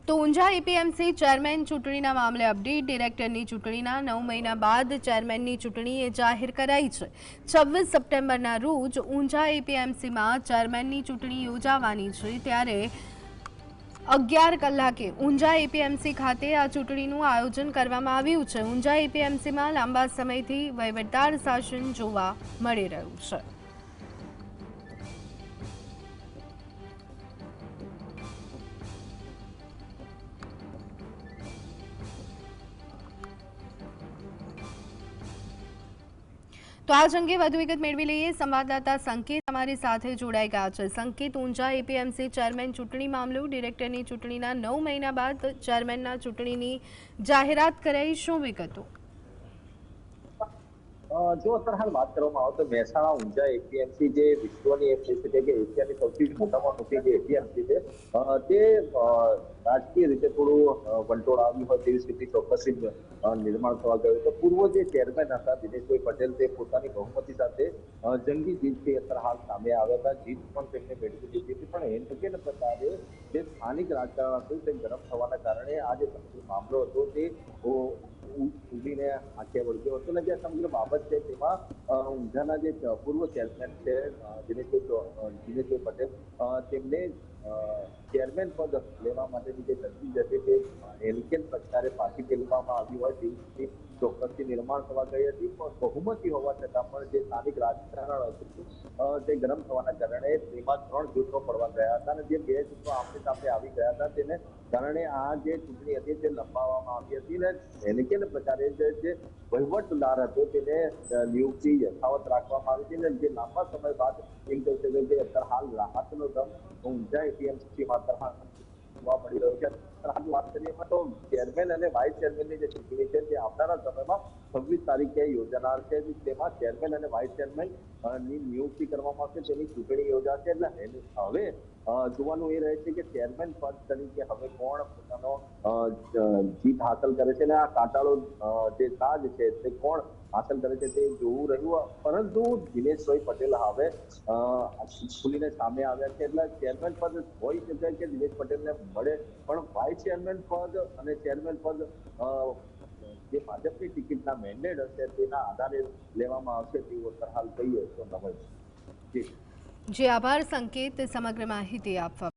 તો Unjha APMC chairman ચૂંટણીના મામલે અપડેટ ડિરેક્ટરની ચૂંટણીના 9 મહિના બાદ ચેરમેનની ચૂંટણી જાહેર કરાઈ છે। 26 સપ્ટેમ્બરના રોજ ઊંઝા એપીએમસીમાં ચેરમેનની ચૂંટણી યોજાવાની છે, ત્યારે 11 કલાકે ઊંઝા એપીએમસી ખાતે આ ચૂંટણીનું આયોજન કરવામાં આવ્યું છે। ઊંઝા એપીએમસીમાં લાંબા સમયથી વહીવટદાર શાસન જોવા મળી રહ્યું છે। તો આજ અંગે વધુ વિગત મેળવી લઈએ। સંવાદદાતા સંકેત અમારી સાથે જોડાઈ ગયા છે। સંકેત, ઊંઝા એપીએમસી ચેરમેન ચૂંટણી મામલો ડિરેક્ટરની ચૂંટણીના 9 મહિના બાદ ચેરમેનના ચૂંટણીની જાહેરાત કરાઈ, શું વિગતો? જો અત્યારે હાલ વાત કરવામાં આવે તો મહેસાણા ઊંઝા એપીએમસી જે વિશ્વની એપીએમસી છે કે એશિયાની સૌથી મોટામાં મોટી જે એપીએમસી છે તે રાજકીય રીતે થોડું વંટોળ આવ્યું હોય તેવી સ્થિતિ ચોક્કસથી નિર્માણ થવા ગયું। તો પૂર્વ જે ચેરમેન હતા દિનેશભાઈ પટેલ તે પોતાની બહુમતી સાથે જંગી જીતથી અત્યારે હાલ સામે આવ્યા હતા। જીત પણ તેમને મેળવી લીધી હતી, પણ એ નક્કી પ્રકારે જે સ્થાનિક રાજકારણ હતું તે ગરમ થવાના કારણે આ જે મામલો હતો તે ઉડીને આંખે વળગ્યો હતો। અને જે સમગ્ર બાબત છે તેમાં ઊંઝાના જે પૂર્વ ચેરમેન છે દિનેશભાઈ પટેલ તેમને ચેરમેન પદ લેવા માટેની જે તજવીજ હતી તે હેલિકેન પ્રકારે પાછી ફેરવવામાં આવી હોય તેવી ચોક્કસથી નિર્માણ થવા ગઈ હતી, પણ બહુમતી હોવા છતાં પણ જે સ્થાનિક રાજકારણ હતું તે ગરમ થવાના કારણે તેમાં 3 જૂથો પડવા ગયા હતા, અને જે 2 જૂથો આમને સામે આવી ગયા હતા તેને કારણે આ જે ચૂંટણી હતી તે લંબાવવામાં આવી હતી અને હેલિકેન પ્રકારે જે વહીવટદાર હતો તેને નિયુક્તિ યથાવત રાખવામાં આવી હતી, અને જે લાંબા સમય બાદ એમ કહી શકાય કે અત્યારે હાલ રાહતનો દમ ઊંઝા એપીએમસીમાં જોવા મળી રહ્યો છે। વાત કરીએ તો ચેરમેન અને વાઇસ ચેરમેનની જે ચૂંટણી છે તે આવનારા સમયમાં 26 તારીખે યોજાનાર છે। તેમાં ચેરમેન અને વાઇસ ચેરમેન ની નિયુક્તિ કરવામાં આવશે, તેની ચૂંટણી યોજાશે। એટલે હવે જોવાનું એ રહે છે કે ચેરમેન પદ તરીકે હવે કોણ પોતાનો જીત હાંસલ કરે છે અને આ કાંટાળો જે તાજ છે તે કોણ હાંસલ કરે છે તે જોવું રહ્યું। પરંતુ દિનેશભાઈ પટેલ હવે ખુલીને સામે આવ્યા છે, એટલે ચેરમેન પદ હોઈ શકે કે દિનેશ પટેલને મળે, પણ વાઇસ ચેરમેન પદ અને ચેરમેન પદ જે ભાજપની ટિકિટના મેન્ડેટ હશે તેના આધારે લેવામાં આવશે તેવું હાલ કહીએ તો નવાઈ। જી આભાર સંકેત, સમગ્ર માહિતી આપવા।